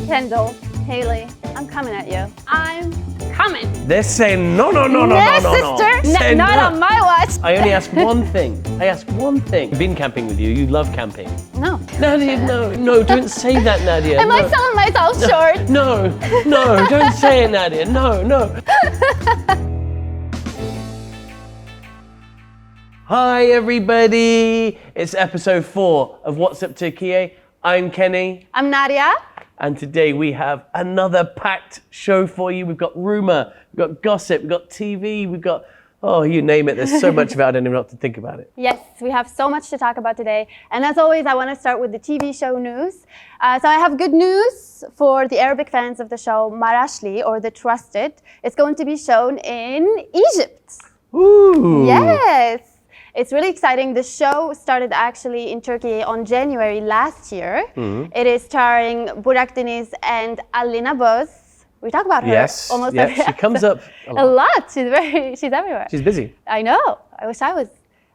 Kendall, Haley, I'm coming at you. I'm coming. They're saying no, sister. Say Not no. on my watch. I only ask one thing. I ask one thing. I've been camping with you. You love camping. No. Nadia, no, don't say that, Nadia. Am I selling myself short? No, don't say it, Nadia. No. Hi, everybody. It's episode 4 of What's Up Turkey. I'm Kenny. I'm Nadia. And today we have another packed show for you. We've got rumour, we've got gossip, we've got TV, we've got, you name it. There's so much of it, I don't even know what to think about it. Yes, we have so much to talk about today. And as always, I want to start with the TV show news. So I have good news for the Arabic fans of the show Marashli, or The Trusted. It's going to be shown in Egypt. Ooh. Yes. It's really exciting. The show started actually in Turkey on January last year. Mm-hmm. It is starring Burak Deniz and Alina Boz. We talk about her almost every she comes up a lot. She's everywhere. She's busy. I know. I wish I was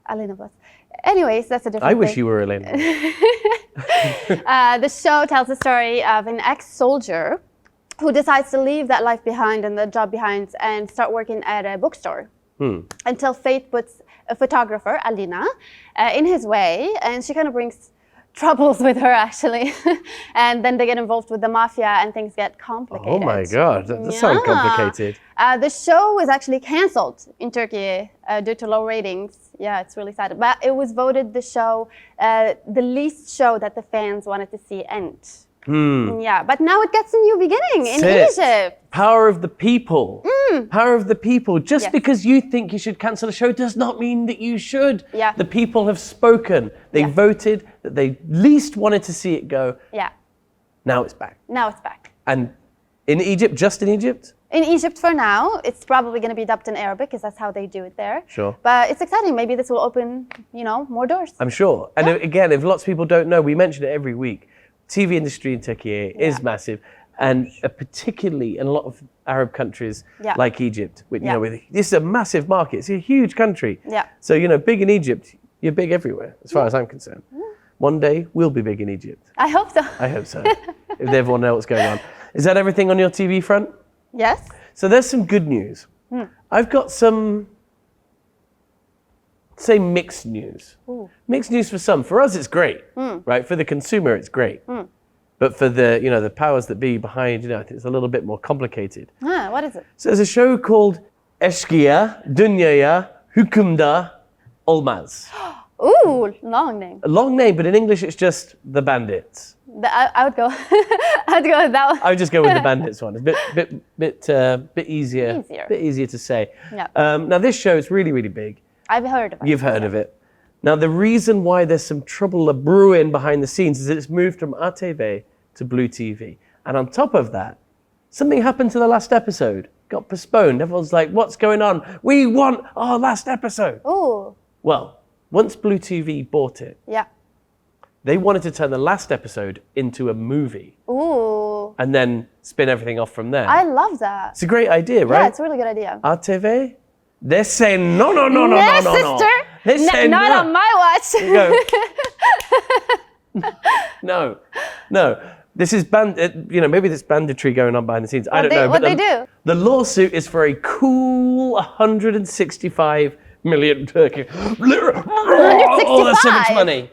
Alina Boz. Anyways, that's a different I wish thing. you were Elena. The show tells the story of an ex-soldier who decides to leave that life behind and the job behind and start working at a bookstore. Until fate puts a photographer, Alina, in his way, and she kind of brings troubles with her, actually. And then they get involved with the mafia and things get complicated. Oh my God, that sounds complicated. The show was actually canceled in Turkey due to low ratings. Yeah, it's really sad. But it was voted the show, the least show that the fans wanted to see end. Yeah, but now it gets a new beginning in Egypt. Power of the people. Power of the people. Just because you think you should cancel a show does not mean that you should. Yeah. The people have spoken. They voted that they least wanted to see it go. Yeah. Now it's back. Now it's back. And in Egypt, just in Egypt? In Egypt for now. It's probably going to be dubbed in Arabic because that's how they do it there. Sure. But it's exciting. Maybe this will open, more doors. I'm sure. And again, if lots of people don't know, we mention it every week. TV industry in Turkey is massive, and particularly in a lot of Arab countries like Egypt, which, this is a massive market. It's a huge country. Yeah. So, big in Egypt, you're big everywhere, as far as I'm concerned. One day, we'll be big in Egypt. I hope so. I hope so, if everyone knows what's going on. Is that everything on your TV front? Yes. So there's some good news. I've got some, say, mixed news. Ooh. Mixed news for some. For us, it's great, right? For the consumer, it's great. But for the, the powers that be behind, I think it's a little bit more complicated. What is it? So there's a show called Eşkıya Dünyaya Hükümdar Olmaz. Ooh, long name. A long name, but in English, it's just The Bandits. I would go. I'd go with that one. I would just go with The Bandits one. It's a bit easier. Bit easier to say. Yeah. Now this show is really, really big. I've heard of it. You've heard of it. Now, the reason why there's some trouble brewing behind the scenes is that it's moved from ATV to Blue TV. And on top of that, something happened to the last episode. Got postponed. Everyone's like, what's going on? We want our last episode. Ooh. Well, once Blue TV bought it, they wanted to turn the last episode into a movie. Ooh. And then spin everything off from there. I love that. It's a great idea, right? Yeah, it's a really good idea. ATV? They're saying no. Sister. They're saying not on my watch. No. This is maybe there's banditry going on behind the scenes. I don't know. What they do? The lawsuit is for a cool 165 million Turkish lira. 165? Oh, that's so much money.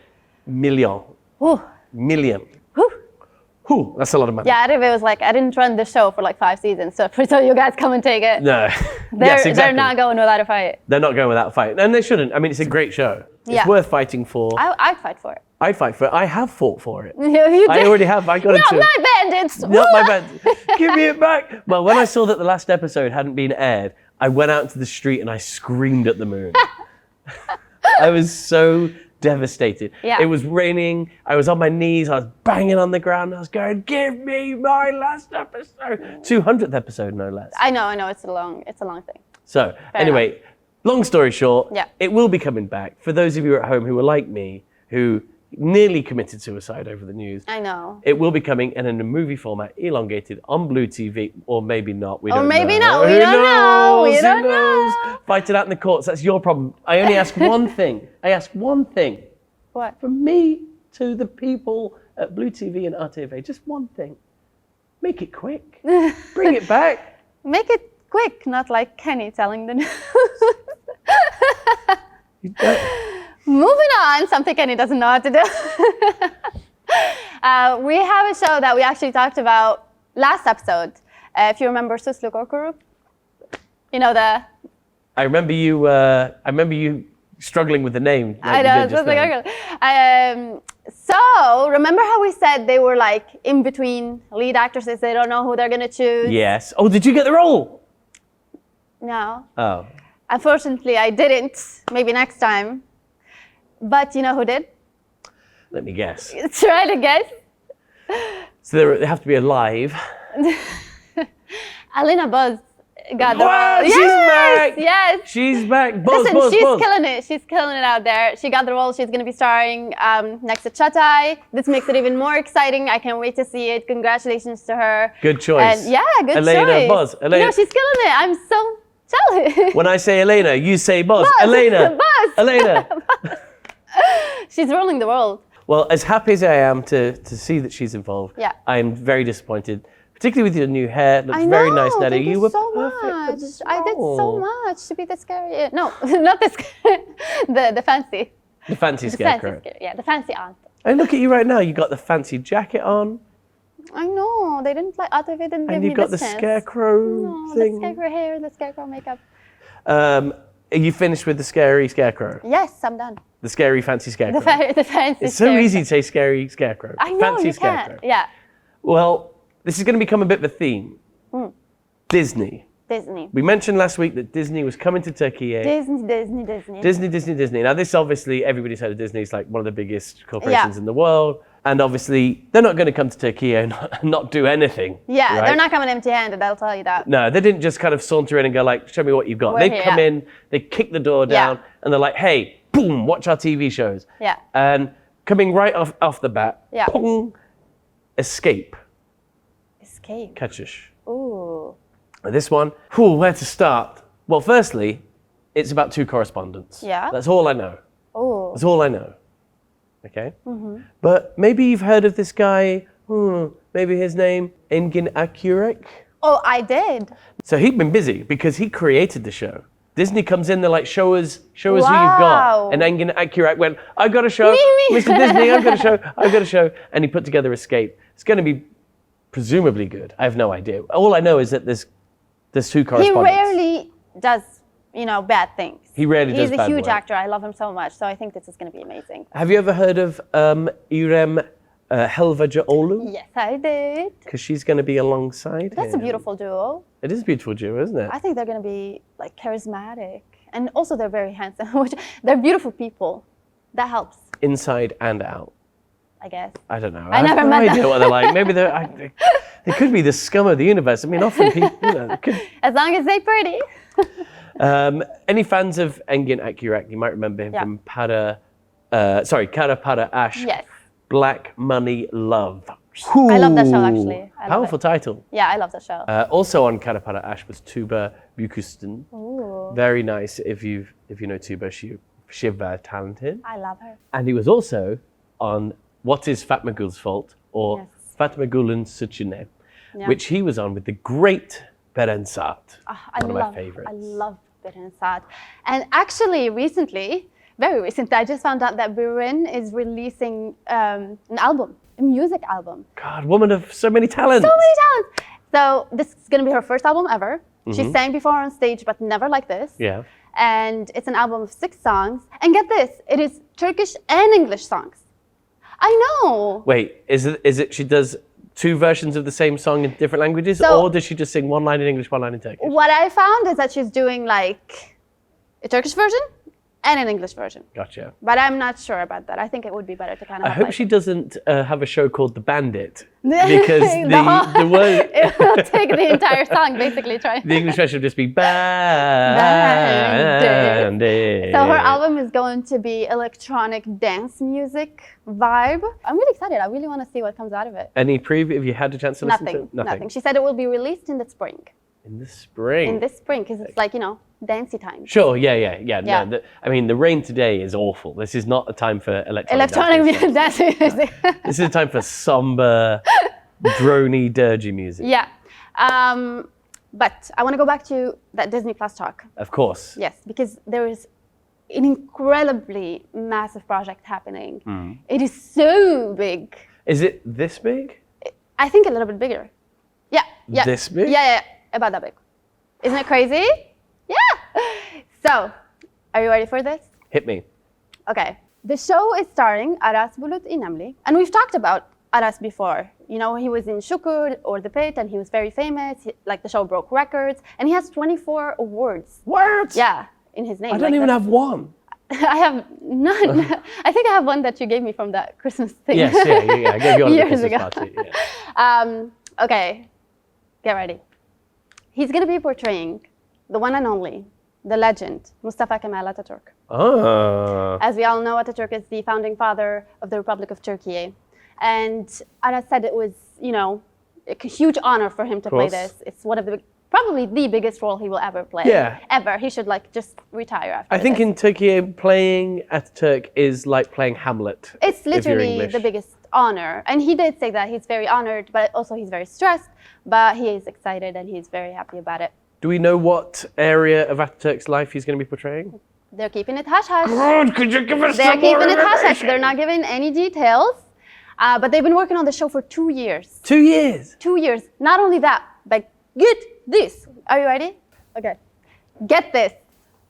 Million. Ooh. Million. Whew. Whew, that's a lot of money. Yeah, Arive was like, I didn't run the show for like 5 seasons, so you guys come and take it. No. They're not going without a fight. They're not going without a fight. And they shouldn't. I mean, it's a great show. It's worth fighting for. I'd fight for it. I'd fight for it. I have fought for it. You did? I already have. I got Not into my bandits! Not my bandits. Give me it back. Well, when I saw that the last episode hadn't been aired, I went out into the street and I screamed at the moon. I was so devastated. Yeah. It was raining. I was on my knees. I was banging on the ground. I was going, give me my last episode. 200th episode, no less. I know. It's a long thing. So anyway, long story short, Yeah. it will be coming back. For those of you at home who are like me, who nearly committed suicide over the news, I know. it will be coming in a movie format, elongated, on Blue TV, or maybe not. We don't know. We don't know. Who We don't knows? know. Fight it out in the courts. That's your problem. I only ask one thing. I ask one thing. What? From me to the people at Blue TV and RTV. Just one thing. Make it quick. Bring it back. Make it quick, not like Kenny telling the news. Moving on, something Kenny doesn't know how to do. We have a show that we actually talked about last episode. If you remember Suslu Korkuru, you know the. I remember you struggling with the name. I know. So remember how we said they were like in between lead actresses? They don't know who they're gonna choose. Yes. Oh, did you get the role? No. Oh. Unfortunately, I didn't. Maybe next time. But you know who did? Let me guess. Try to guess. So they have to be alive. Alina Buzz got the Wow, role. she's back. Yes. She's back. Buzz, Listen, Buzz, she's Buzz. killing it. She's killing it out there. She got the role. She's going to be starring next to Chatai. This makes it even more exciting. I can't wait to see it. Congratulations to her. Good choice. And yeah, good Elena choice. Buzz. Elena. No, she's killing it. I'm so jealous. When I say Elena, you say Buzz. Buzz. Elena. Buzz. Elena. She's ruling the world. Well, as happy as I am to see that she's involved, Yeah. I am very disappointed, particularly with your new hair. It looks I know. very nice, Daddy. Thank you were so perfect for much. the I did so role. much to be the scary. No, not the scary. The fancy. The fancy The scarecrow. fancy scary. Yeah, the fancy aunt. And look at you right now. You got the fancy jacket on, I know. They didn't like Atave didn't give and me you've got the this chance. scarecrow No, the thing. scarecrow hair, the scarecrow makeup. Are you finished with the scary scarecrow? Yes, I'm done. The scary fancy scarecrow. The fancy. It's so easy to say scary scarecrow. I know Fancy you scarecrow. can. Yeah, Well, this is going to become a bit of a theme. Disney. Disney. We mentioned last week that Disney was coming to Turkey. Disney. Now, this obviously, everybody's heard of Disney. It's like one of the biggest corporations in the world. And obviously, they're not going to come to Turkey and not do anything. Yeah, right? they're not coming empty-handed. I'll tell you that. No, they didn't just kind of saunter in and go like, show me what you've got. We're They here, come yeah. in, they kick the door down, and they're like, hey, boom, watch our TV shows. Yeah. And coming right off the bat, Yeah. pong, escape. Escape. Kaçış. Ooh. This one, where to start? Well, firstly, it's about two correspondents. Yeah. That's all I know. Ooh. That's all I know. Okay? But maybe you've heard of this guy, maybe his name, Engin Akyurek. Oh, I did. So he'd been busy because he created the show. Disney comes in, they're like, show us who you've Wow. got. And Engin Akyurek went, I've got a show. Me. Mr. Disney, I've got a show. And he put together Escape. It's going to be presumably good. I have no idea. All I know is that there's two He correspondents. rarely does, bad things. He rarely does He's a bad huge work. actor. I love him so much. So I think this is going to be amazing. Have you ever heard of İrem Helvacıoğlu? Yes, I did. Because she's going to be alongside That's him. a beautiful duo. It is a beautiful duo, isn't it? I think they're going to be like charismatic. And also they're very handsome. Which they're beautiful people. That helps, Inside and out. I guess. I don't know. I never have no met them. idea what they're like. Maybe they could be the scum of the universe. I mean, often people, As long as they're pretty. any fans of Engin Akyurek, you might remember him Yeah. from Kara Para Ash. Yes. Black Money Love. I love that show, actually. I love Powerful it. title. Yeah, I love the show. Also on Kara Para Ash was Tuba Büyüküstün. Ooh, Very nice. If you know Tuba, she's very talented. I love her. And he was also on What is Fatma Gul's Fault? Or Yes. Fatma Gul'un Suçu Ne? Yeah. Which he was on with the great Beren Saat. I One of love, my favorites. I love Birin Saad. And actually, very recently, I just found out that Birin is releasing an album, a music album. God, woman of so many talents. So many talents. So this is going to be her first album ever. She sang before on stage, but never like this. Yeah. And it's an album of 6 songs. And get this, it is Turkish and English songs. I know. Wait, is it she does 2 versions of the same song in different languages, So- or does she just sing one line in English, one line in Turkish? What I found is that she's doing like a Turkish version and an English version. Gotcha. But I'm not sure about that. I think it would be better to kind of I have hope like, she doesn't have a show called The Bandit, because the word, it will take the entire song basically. the English version would just be Bandit. So her album is going to be electronic dance music vibe. I'm really excited. I really want to see what comes out of it. Any preview? Have you had a chance to listen to it? Nothing. She said it will be released in the spring. In the spring. In this spring, because it's like, dancey time. Sure, yeah. Yeah. No, the rain today is awful. This is not a time for electronic Electronic dance music. dance music. This is a time for somber, Droney, dirgy music. Yeah. But I want to go back to that Disney Plus talk. Of course. Yes, because there is an incredibly massive project happening. It is so big. Is it this big? I think a little bit bigger. Yeah. This big? Yeah, about that big. Isn't it crazy? Yeah. So, are you ready for this? Hit me. Okay. The show is starring Aras Bulut İnanmlı, and we've talked about Aras before. You know, he was in Şukur or The Pit, and he was very famous. Like, the show broke records, and he has 24 awards. What? Yeah, in his name. I don't even have one. I have none. I think I have one that you gave me from that Christmas thing. Yes, yeah. I gave you one at the Years Christmas ago. party. Yeah. Okay, get ready. He's going to be portraying the one and only, the legend, Mustafa Kemal Ataturk. Ah. As we all know, Ataturk is the founding father of the Republic of Turkey. And Aras said it was, you know, a huge honor for him to play this. It's one of the, probably the biggest role he will ever play. Yeah. Ever. He should like just retire after I think this. in Turkey, playing Ataturk is like playing Hamlet. It's if you're literally English. the biggest honor. And he did say that he's very honored, but also he's very stressed. But he is excited and he's very happy about it. Do we know what area of Ataturk's life he's going to be portraying? They're keeping it hush-hush. God, could you give us They're some more keeping it hush-hush. information? They're not giving any details. But they've been working on the show for 2 years. 2 years? 2 years. Not only that, but get this. Are you ready? Okay. Get this.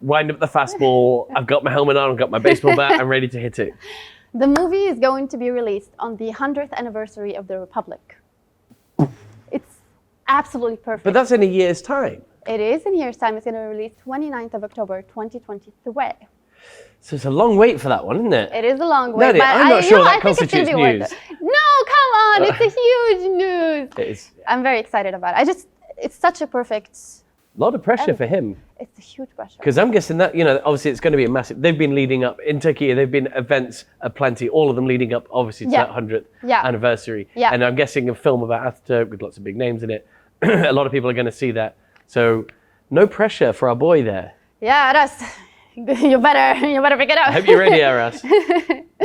Wind up the fastball. I've got my helmet on. I've got my baseball bat. I'm ready to hit it. The movie is going to be released on the 100th anniversary of the Republic. It's absolutely perfect. But that's in a year's time. It is in a year's time. It's going to be released 29th of October, 2023. So it's a long wait for that one, isn't it? It is a long way, Daddy, but I'm not sure that I think it's going constitutes to be worth news. it. No, come on. It's a huge news. It is. I'm very excited about it. It's such a perfect, A lot of pressure for him. it's a huge pressure. Because I'm guessing that, you know, obviously it's going to be a massive, they've been leading up, in Turkey, they've been events aplenty, all of them leading up, obviously, to Yeah. that 100th Yeah. anniversary. Yeah. And I'm guessing a film about Ataturk with lots of big names in it. A lot of people are going to see that. So, no pressure for our boy there. Yeah, Aras, you better pick it up. I hope you're ready, Aras.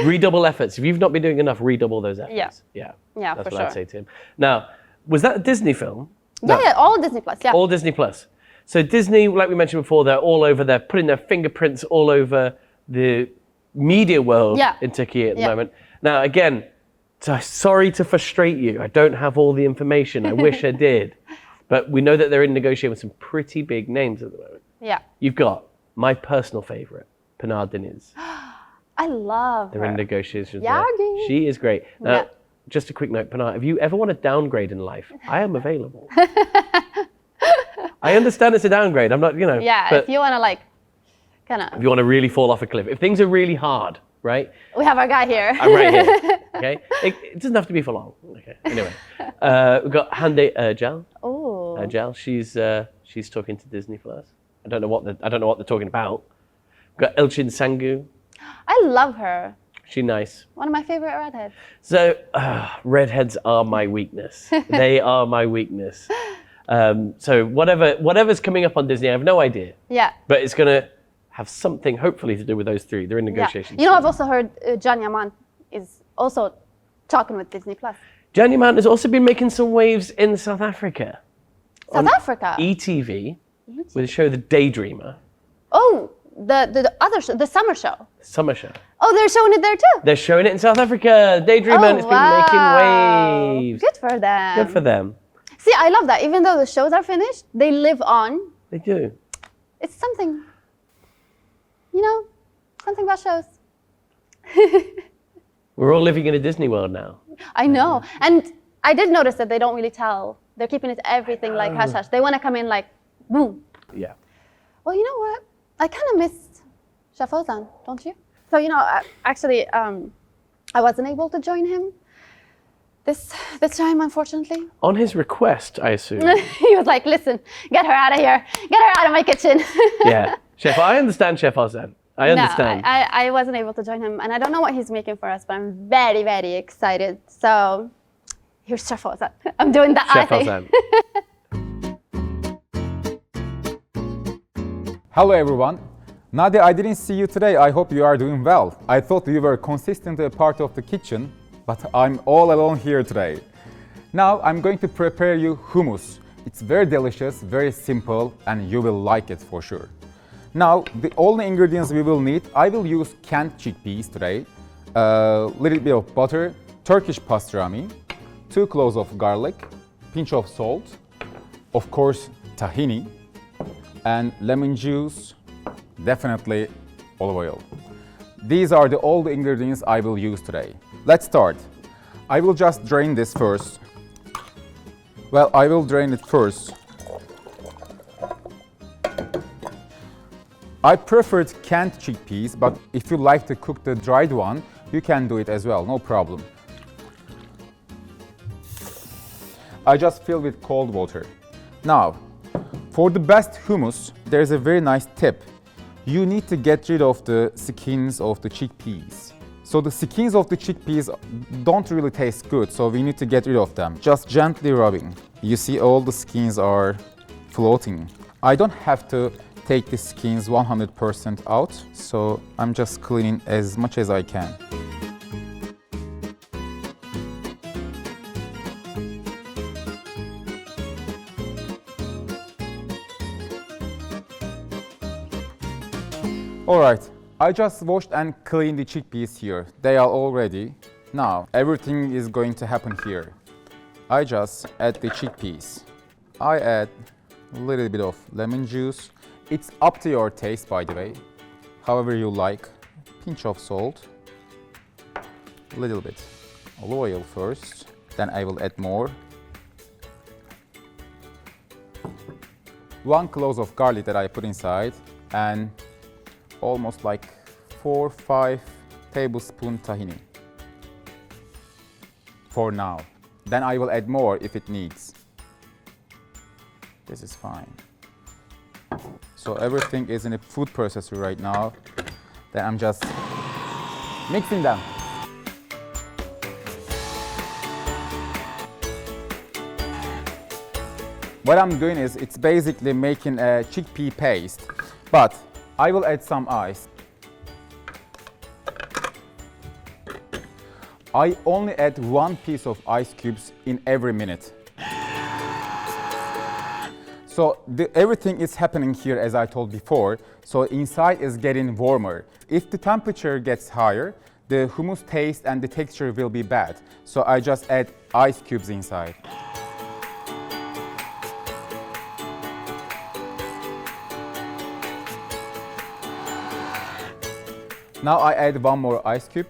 Redouble efforts. If you've not been doing enough, redouble those efforts. Yeah. Yeah. Yeah, That's for what I'd sure. say to him. Now, was that a Disney film? Yeah, all Disney Plus. Yeah. All Disney Plus. So Disney, like we mentioned before, they're all over. They're putting their fingerprints all over the media world Yeah. in Turkey at the Yeah. moment. Now, again, sorry to frustrate you. I don't have all the information. I wish I did. But we know that they're in negotiation with some pretty big names at the moment. Yeah. You've got my personal favorite, Pinar Deniz. I love They're her. in negotiations. Yeah, there. okay. She is great. Now, Yeah. just a quick note, Pinar, if you ever want to downgrade in life, I am available. I understand it's a downgrade. I'm not, you know. Yeah, But if you want to like, kind if of, you want to really fall off a cliff, if things are really hard, right? we have our guy here. I'm right here. Okay. It doesn't have to be for long. Okay. Anyway, we've got Hande Ercal. Oh. Ercal. She's talking to Disney Plus. I don't know what they're talking about. We've got Elçin Sangu. I love her. She's nice. One of my favorite redheads. So, redheads are my weakness. They are my weakness. So whatever's coming up on Disney, I have no idea. Yeah. But it's going to have something, hopefully, to do with those three. They're in Yeah. negotiations. You know, I've also heard Can Yaman is also talking with Disney Plus. Can Yaman has also been making some waves in South Africa. South Africa. ETV, with the show The Daydreamer, Oh, the other show, the summer show. summer show. Oh, they're showing it there too. They're showing it in South Africa. Daydreamer, and it's been making waves. Good for them. Good for them. See, I love that. Even though the shows are finished, they live on. They do. It's something, you know, something about shows. We're all living in a Disney world now. I know. And I did notice that they don't really tell. They're keeping it everything like hush hush. They want to come in like, boom. Yeah. Well, you know what? I kind of missed Chef Ozan, don't you? So, you know, actually, I wasn't able to join him this time, unfortunately. On his request, I assume. He was like, listen, get her out of here. Get her out of my kitchen. Yeah. Chef, I understand Chef Ozan. I understand. No, I wasn't able to join him. And I don't know what he's making for us, but I'm very, very excited. So here's Chef Ozan. I'm doing the Chef thing. Ozan. Hello everyone. Nadia, I didn't see you today. I hope you are doing well. I thought you were consistently a part of the kitchen, but I'm all alone here today. Now I'm going to prepare you hummus. It's very delicious, very simple, and you will like it for sure. Now, the only ingredients we will need, I will use canned chickpeas today, a little bit of butter, Turkish pastrami, 2 cloves of garlic, pinch of salt, of course tahini, and lemon juice, definitely olive oil. These are all the ingredients I will use today. Let's start. I will just drain this first. Well, I will drain it first. I preferred canned chickpeas, but if you like to cook the dried one, you can do it as well, no problem. I just fill with cold water. Now, for the best hummus, there's a very nice tip. You need to get rid of the skins of the chickpeas. So the skins of the chickpeas don't really taste good, so we need to get rid of them. Just gently rubbing. You see all the skins are floating. I don't have to take the skins 100% out, so I'm just cleaning as much as I can. Alright, I just washed and cleaned the chickpeas here. They are all ready. Now, everything is going to happen here. I just add the chickpeas. I add a little bit of lemon juice. It's up to your taste, by the way. However you like. Pinch of salt. A little bit olive oil first. Then I will add more. 1 clove of garlic that I put inside. And almost like 4 or 5 tablespoons tahini. For now. Then I will add more if it needs. This is fine. So everything is in a food processor right now. Then I'm just mixing them. What I'm doing is, it's basically making a chickpea paste, but I will add some ice. I only add 1 piece of ice cubes in every minute. So everything is happening here as I told before, so inside is getting warmer. If the temperature gets higher, the hummus taste and the texture will be bad. So I just add ice cubes inside. Now I add 1 more ice cube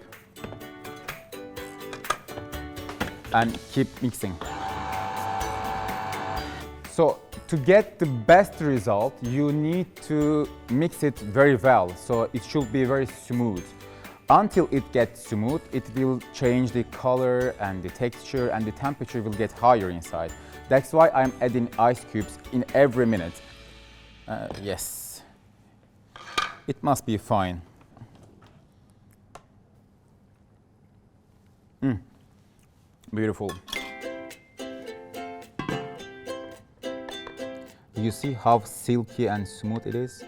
and keep mixing. So to get the best result, you need to mix it very well, so it should be very smooth. Until it gets smooth, it will change the color and the texture, and the temperature will get higher inside. That's why I'm adding ice cubes in every minute. Yes, it must be fine. Beautiful. You see how silky and smooth it is?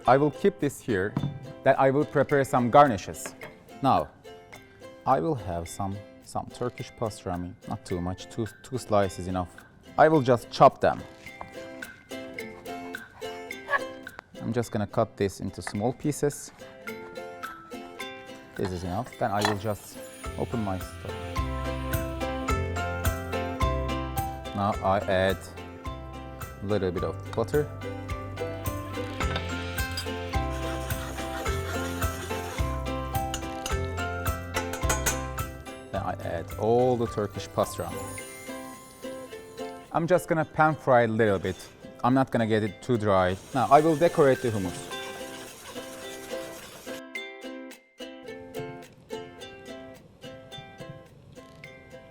I will keep this here, then I will prepare some garnishes. Now, I will have some Turkish pastrami, not too much, two slices enough. I will just chop them. I'm just gonna cut this into small pieces. This is enough. Then I will just open my stove. Now I add a little bit of butter. Then I add all the Turkish pastrami. I'm just gonna pan fry it a little bit. I'm not gonna get it too dry. Now I will decorate the hummus.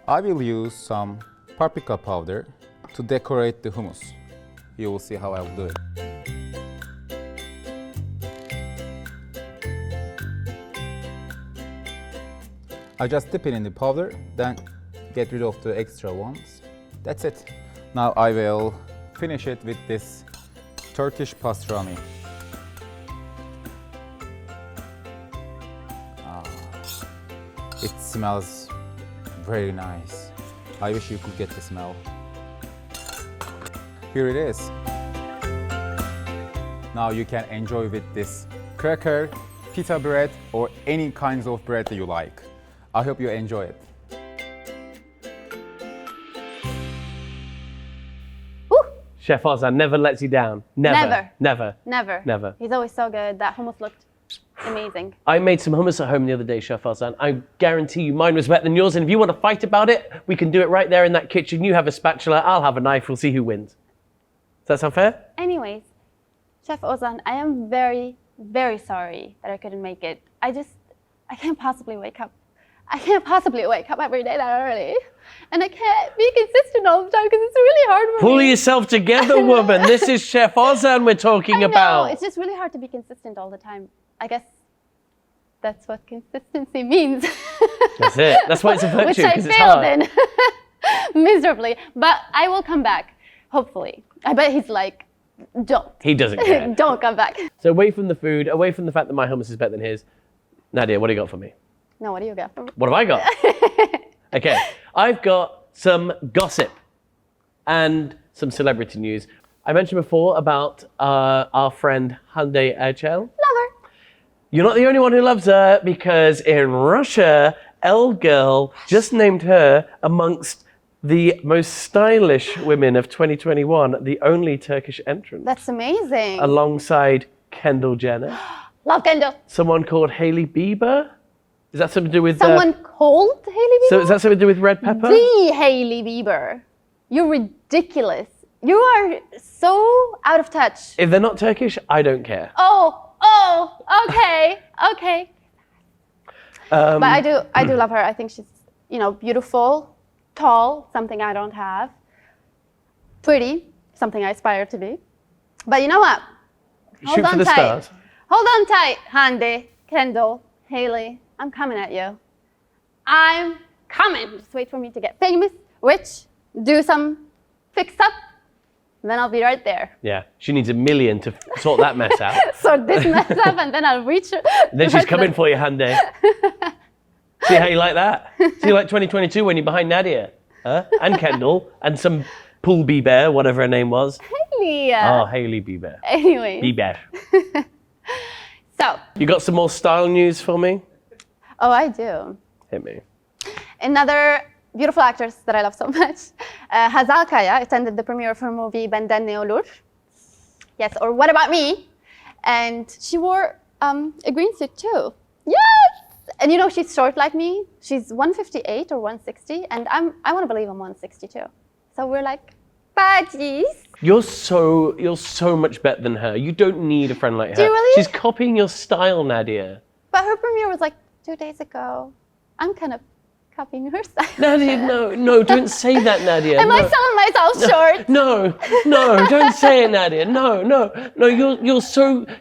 I will use some paprika powder to decorate the hummus. You will see how I will do it. I just dip it in the powder, then get rid of the extra ones. That's it. Now I will finish it with this Turkish pastrami. It smells very nice. I wish you could get the smell. Here it is. Now you can enjoy with this cracker, pita bread, or any kinds of bread that you like. I hope you enjoy it. Chef Ozan never lets you down. Never. Never. Never. Never. He's always so good. That hummus looked amazing. I made some hummus at home the other day, Chef Ozan. I guarantee you mine was better than yours. And if you want to fight about it, we can do it right there in that kitchen. You have a spatula, I'll have a knife. We'll see who wins. Does that sound fair? Anyways, Chef Ozan, I am very, very sorry that I couldn't make it. I can't possibly wake up. I can't possibly wake up every day that early. And I can't be consistent all the time because it's really hard for me. Pull yourself together, woman. This is Chef Ozan we're talking about. No, it's just really hard to be consistent all the time. I guess that's what consistency means. That's it. That's why it's a virtue, Which I because it's failed hard. in miserably. But I will come back, hopefully. I bet he's like, don't. He doesn't care. Don't come back. So away from the food, away from the fact that my hummus is better than his, Nadia, what do you got for me? No, what do you got for me? What have I got? Okay, I've got some gossip and some celebrity news. I mentioned before about our friend Hande Erçel. Love her. You're not the only one who loves her, because in Russia, Elle Girl just named her amongst the most stylish women of 2021, the only Turkish entrant. That's amazing. Alongside Kendall Jenner. Love Kendall. Someone called Hailey Bieber. Is that something to do with... Someone called Hailey Bieber? So is that something to do with red pepper? The Hailey Bieber. You're ridiculous. You are so out of touch. If they're not Turkish, I don't care. Okay. But I do love her. I think she's, beautiful, tall, something I don't have. Pretty, something I aspire to be. But you know what? Shoot for the stars. Hold on tight, Hande, Kendall, Hailey. I'm coming at you. I'm coming. Just wait for me to get famous, do some fix up, and then I'll be right there. Yeah, she needs $1 million to sort that mess out. Sort this mess up, and then I'll reach her. Then she's coming for you, Hande. See how you like that? See you like 2022 when you're behind Nadia, and Kendall, and some Pool Bieber, whatever her name was. Hailey. Oh, Hailey Bieber. Anyway. Bieber. So. You got some more style news for me? Oh, I do. Hit me. Another beautiful actress that I love so much, Hazal Kaya, attended the premiere of her movie Benden Ne Olur. Yes, or What About Me? And she wore a green suit too. Yes! And she's short like me. She's 158 or 160, and I want to believe I'm 162. So we're like, badgies. You're so much better than her. You don't need a friend like her. Do you really? She's copying your style, Nadia. But her premiere was like 2 days ago. I'm kind of copying her style. Nadia, no, don't say that, Nadia. Am I selling myself short? No, don't say it, Nadia. No, you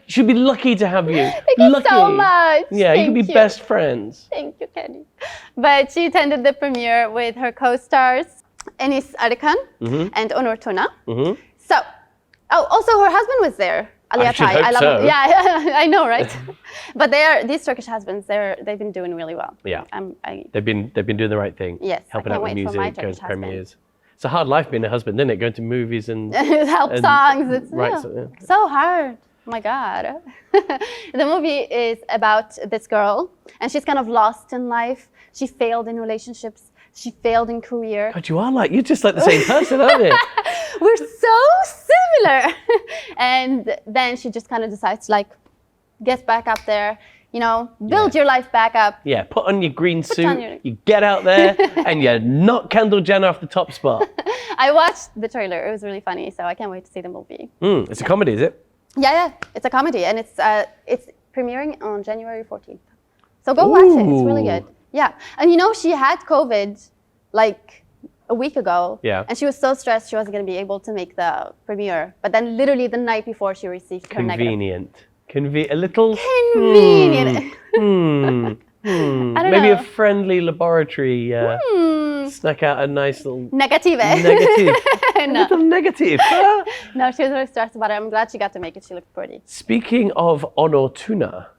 should be lucky to have you. Thank you so much. Yeah, you can be best friends. Thank you, Kenny. But she attended the premiere with her co-stars, Enis Arıkan and Onur Tuna. So, also her husband was there. Ali I should Atay. hope so. Yeah, I know, right? But these Turkish husbands, they've been doing really well. Yeah, they've been doing the right thing. Yes, helping I out can't with wait for my music, going Turkish to husband. premieres. It's a hard life being a husband, isn't it? Going to movies and help songs. It's right, so hard. Oh my God. The movie is about this girl, and she's kind of lost in life. She failed in relationships. She failed in career. God, you're just like the same person, aren't you? We're so similar. And then she just kind of decides to get back up there, build your life back up. Yeah, put on your green suit, you get out there, and you knock Kendall Jenner off the top spot. I watched the trailer. It was really funny, so I can't wait to see the movie. It's a comedy, is it? Yeah, it's a comedy, and it's premiering on January 14th. So go watch it. It's really good. Yeah, and she had COVID a week ago. Yeah. And she was so stressed she wasn't going to be able to make the premiere. But then literally the night before she received her negative. A little... Convenient. I don't Maybe know. a friendly laboratory snuck out a nice little... Negative. Negative. A No. little negative. No, she was really stressed about it. I'm glad she got to make it. She looked pretty. Speaking of Onur Tuna,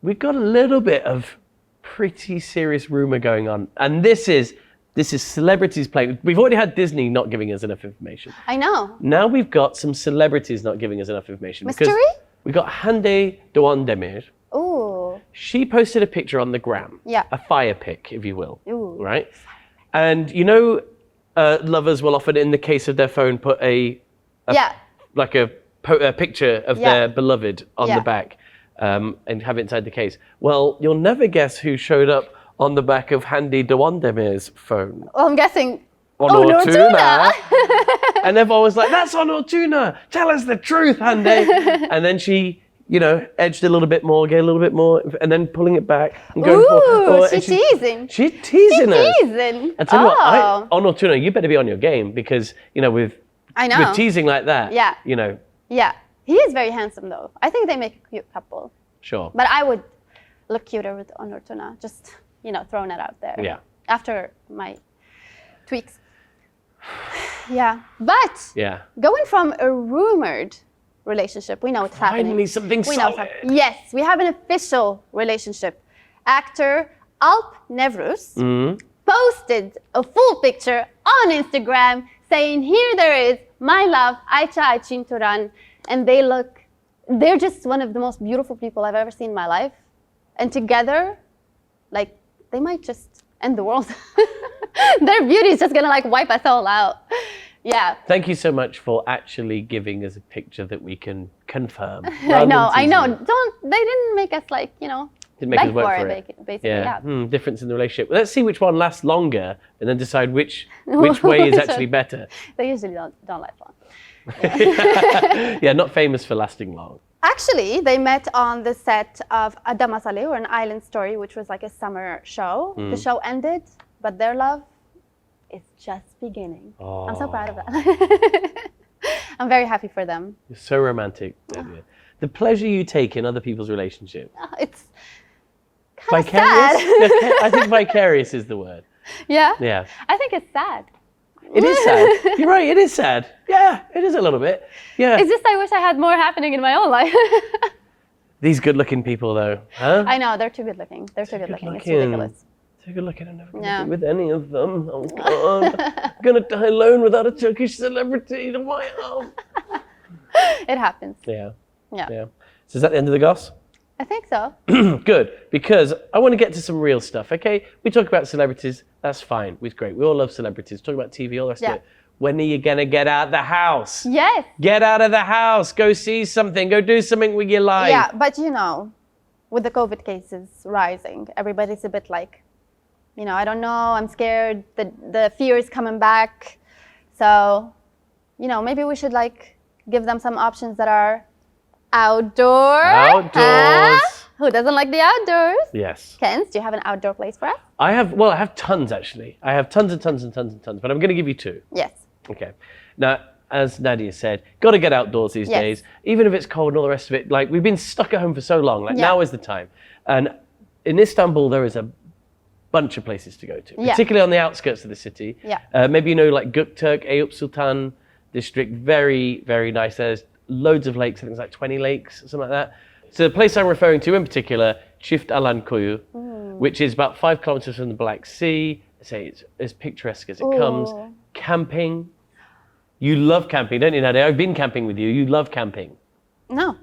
we've got a little bit of pretty serious rumor going on. And this is celebrities playing. We've already had Disney not giving us enough information. I know. Now we've got some celebrities not giving us enough information. Mystery? We got Hande Doğandemir. Ooh. She posted a picture on the gram. Yeah. A fire pic, if you will. Ooh. Right? And you know, lovers will often, in the case of their phone, put a picture of their beloved on the back and have it inside the case. Well, you'll never guess who showed up on the back of Hande Doğandemir's phone. Well, I'm guessing Onur Tuna. And everyone was like, that's Onur Tuna. Tell us the truth, Hande. And then she, edged a little bit more, get a little bit more, and then pulling it back and going she's teasing. She's teasing us. Teasing. I tell you what, Onur Tuna, you better be on your game because, with teasing like that, Yeah. Yeah. He is very handsome, though. I think they make a cute couple. Sure. But I would look cuter with Onur Tuna. Just, throwing it out there. Yeah. After my tweaks. Yeah. But going from a rumored relationship, we know what's happening. Finally, something solid. Yes, we have an official relationship. Actor Alp Nevruz posted a full picture on Instagram saying, here there is my love, Ayça Ayçin Turan. And they're just one of the most beautiful people I've ever seen in my life. And together, they might just end the world. Their beauty is just gonna wipe us all out. Yeah. Thank you so much for actually giving us a picture that we can confirm. I know. They didn't make us Didn't make us work for it. Basically, yeah. Difference in the relationship. Let's see which one lasts longer and then decide which way is actually better. They usually don't last long. Yeah, not famous for lasting long. Actually, they met on the set of Ada Masale, or An Island Story, which was a summer show. The show ended, but their love is just beginning. Oh. I'm so proud of that. I'm very happy for them. You're so romantic, Nadia. The pleasure you take in other people's relationships. It's vicarious? sad. I think vicarious is the word. Yeah? Yeah. I think it's sad. It is sad. You're right, it is sad. Yeah, it is a little bit. Yeah. It's just I wish I had more happening in my own life. These good-looking people, though, huh? I know, they're too good-looking. They're too good-looking. It's ridiculous. Too good-looking. I'm never going to be with any of them. Oh, God. I'm going to die alone without a Turkish celebrity to my home. It happens. Yeah. Yeah. So is that the end of the goss? I think so. Good, because I want to get to some real stuff, okay? We talk about celebrities, that's fine, it's great. We all love celebrities, talk about TV, all the rest of it. When are you going to get out of the house? Yes. Get out of the house, go see something, go do something with your life. Yeah, but with the COVID cases rising, everybody's a bit I don't know, I'm scared, the fear is coming back. So, maybe we should give them some options that are outdoors. Outdoors. Who doesn't like the outdoors? Yes. Kens, do you have an outdoor place for us? I have tons actually. I have tons and tons and tons and tons, but I'm going to give you two. Yes. Okay. Now, as Nadia said, got to get outdoors these days, even if it's cold and all the rest of it. We've been stuck at home for so long. Now is the time. And in Istanbul, there is a bunch of places to go to, particularly on the outskirts of the city. Yeah. Maybe Göktürk, Eyüp Sultan district, very, very nice. There's loads of lakes, I think it's 20 lakes, something like that. So the place I'm referring to in particular, Çift Alan Koyu, which is about 5 kilometers from the Black Sea. I say it's as picturesque as it comes. Camping. You love camping, don't you, Nadia? I've been camping with you. You love camping. No.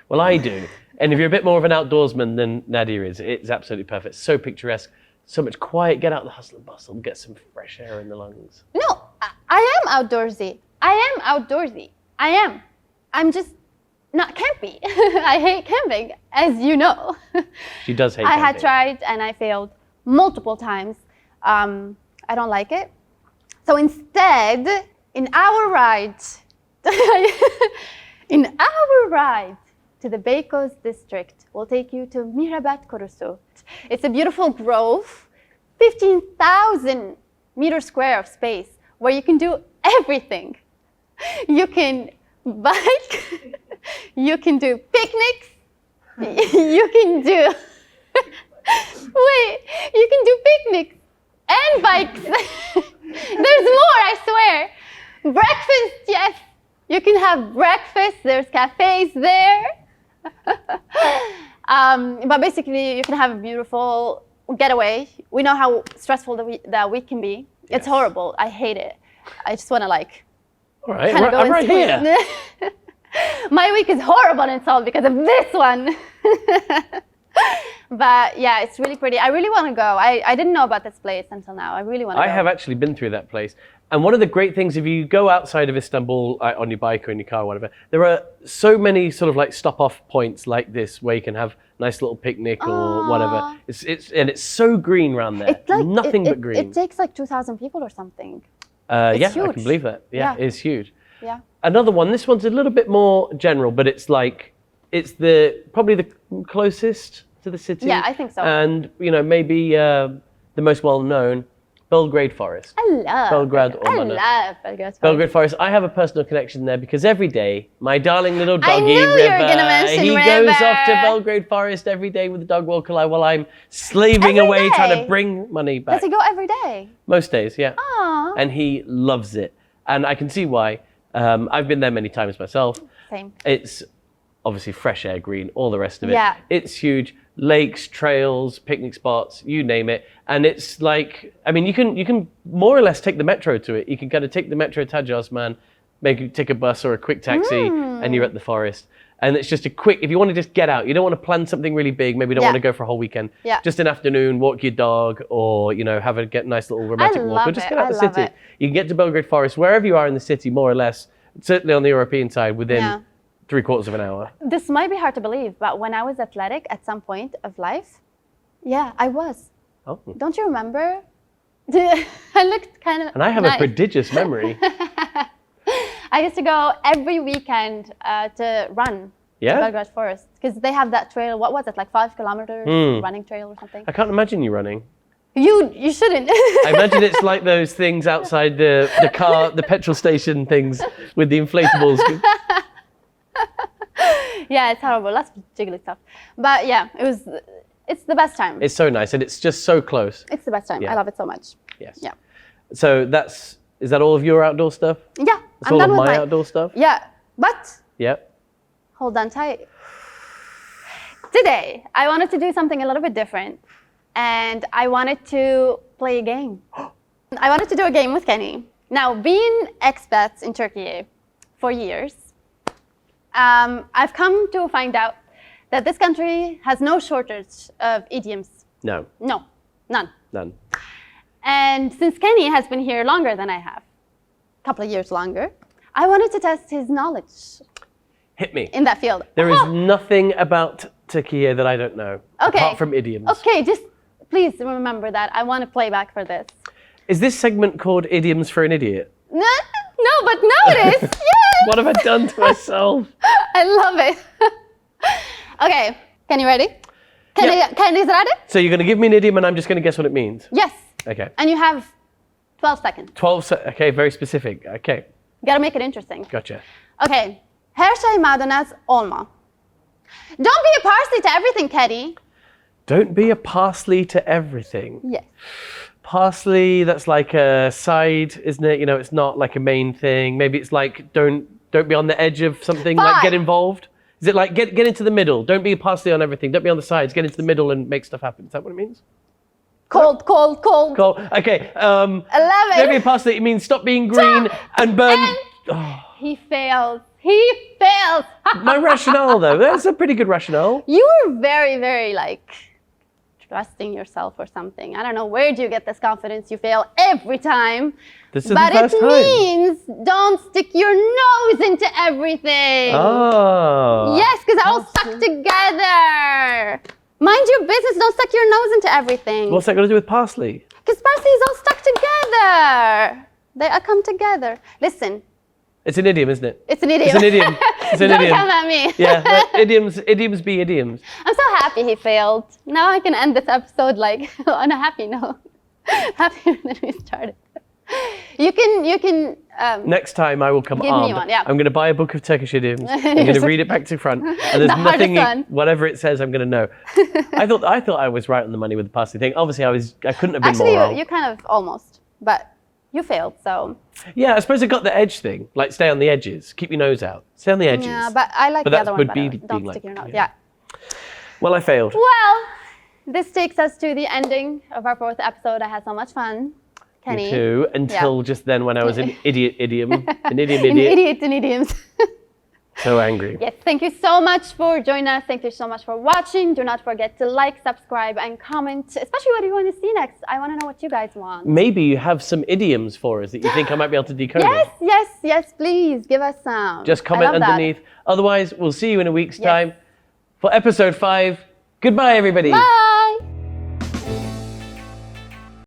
Well, I do. And if you're a bit more of an outdoorsman than Nadia is, it's absolutely perfect. So picturesque, so much quiet. Get out the hustle and bustle, get some fresh air in the lungs. No, I am outdoorsy. I am. I'm just not campy. I hate camping, as you know. She does hate camping. I had tried and I failed multiple times. I don't like it. So instead, in our ride to the Beykoz district, we'll take you to Mirabat Korusu. It's a beautiful grove, 15,000 meters square of space, where you can do everything. You can bike, you can do picnics, you can do picnics and bikes. There's more, I swear. Breakfast, yes. You can have breakfast, there's cafes there. But basically, you can have a beautiful getaway. We know how stressful that week can be. It's horrible. I hate it. I just want to like. All right, I'm right here. My week is horrible in Seoul because of this one. But yeah, it's really pretty. I really want to go. I didn't know about this place until now. I really want to go. I have actually been through that place. And one of the great things, if you go outside of Istanbul on your bike or in your car or whatever, there are so many sort of like stop-off points like this where you can have a nice little picnic or whatever. It's so green around there. It's like, nothing but green. It takes like 2,000 people or something. Yeah, huge. I can believe that. Yeah, it's huge. Yeah. Another one, this one's a little bit more general, but it's like, it's probably the closest to the city. Yeah, I think so. And, maybe the most well-known, Belgrade Forest. I love Belgrade Belgrade Forest. Belgrade Forest. I have a personal connection there because every day, my darling little doggy, I knew River, you were gonna mention he River. goes off to Belgrade Forest every day with the dog walker while I'm slaving away trying to bring money back. Does he go every day? Most days, yeah. Aww. And he loves it. And I can see why. I've been there many times myself. Same. It's obviously fresh air, green, all the rest of it. Yeah. It's huge. Lakes, trails, picnic spots, you name it. And it's like, I mean, you can more or less take the metro to it. You can kind of take the metro Taj Osman, maybe take a bus or a quick taxi, and you're at the forest. And it's just a quick, if you want to just get out, you don't want to plan something really big, maybe you don't want to go for a whole weekend. Yeah. Just an afternoon, walk your dog, or, have a nice little romantic walk, or just get out the city. You can get to Belgrade Forest, wherever you are in the city, more or less, certainly on the European side, within 3/4 of an hour. This might be hard to believe, but when I was athletic at some point of life, yeah, I was. Oh. Don't you remember? I looked kind of. And I have a prodigious memory. I used to go every weekend to run to Belgrade Forest because they have that trail. What was it, like 5 kilometers running trail or something? I can't imagine you running. You shouldn't. I imagine it's like those things outside the car, the petrol station things with the inflatables. Yeah, it's horrible. Lots of jiggly stuff. But yeah, it's the best time. It's so nice and it's just so close. It's the best time. Yeah. I love it so much. Yes. Yeah. So is that all of your outdoor stuff? Yeah. That's all of my outdoor stuff? Yeah. But Yep. hold on tight. Today, I wanted to do something a little bit different. And I wanted to play a game. I wanted to do a game with Kenny. Now, being expats in Turkey for years, I've come to find out that this country has no shortage of idioms. No. No, none. None. And since Kenny has been here longer than I have, a couple of years longer, I wanted to test his knowledge. Hit me. In that field. There is nothing about Turkey that I don't know, apart from idioms. Okay, just please remember that. I want to play back for this. Is this segment called Idioms for an Idiot? No, but now it is. Yes! What have I done to myself? I love it. Okay, Kenny ready? Kenny's ready? So you're going to give me an idiom and I'm just going to guess what it means? Yes. Okay. And you have 12 seconds. 12 okay, very specific. Okay. You gotta make it interesting. Gotcha. Okay. Her şey maydanoz olma. Don't be a parsley to everything, Kenny. Don't be a parsley to everything. Yes. Parsley, that's like a side, isn't it? It's not like a main thing. Maybe it's like don't be on the edge of something, like get involved. Is it like get into the middle? Don't be a parsley on everything. Don't be on the sides. Get into the middle and make stuff happen. Is that what it means? Cold. Okay. 11. Don't be a parsley. It means stop being green and burn. He fails. He fails. My rationale, though, that's a pretty good rationale. You were very, very trusting yourself or something. I don't know, where do you get this confidence? You fail every time. This is the first time. But it means don't stick your nose into everything. Oh. Yes, because they're all stuck together. Mind your business, don't stick your nose into everything. What's that got to do with parsley? Because parsley is all stuck together. They all come together. Listen. It's an idiom, isn't it? It's an idiom. It's an idiom. It's an Don't idiom. come at me. Yeah, idioms be idioms. I'm so happy he failed. Now I can end this episode on a happy note. Happier than we started. You can. Next time I will come give armed. me one, yeah. I'm going to buy a book of Turkish idioms. I'm going to read it back to front, and there's nothing, whatever it says, I'm going to know. I thought I was right on the money with the parsley thing. Obviously, I couldn't have been more wrong. Actually, you kind of almost, but you failed. So. Yeah, I suppose I got the edge thing. Like, stay on the edges, keep your nose out, stay on the edges. Yeah, but I like the other one better. Being Don't stick your nose. Yeah. Well, I failed. Well, this takes us to the ending of our 4th episode. I had so much fun. Kenny. Me too, until just then when I was an idiot. An idiot in idioms. So angry. Yes, thank you so much for joining us. Thank you so much for watching. Do not forget to like, subscribe, and comment, especially what you want to see next. I want to know what you guys want. Maybe you have some idioms for us that you think I might be able to decode. Yes, please give us some. Just comment underneath. Otherwise, we'll see you in a week's time for episode 5. Goodbye, everybody. Bye.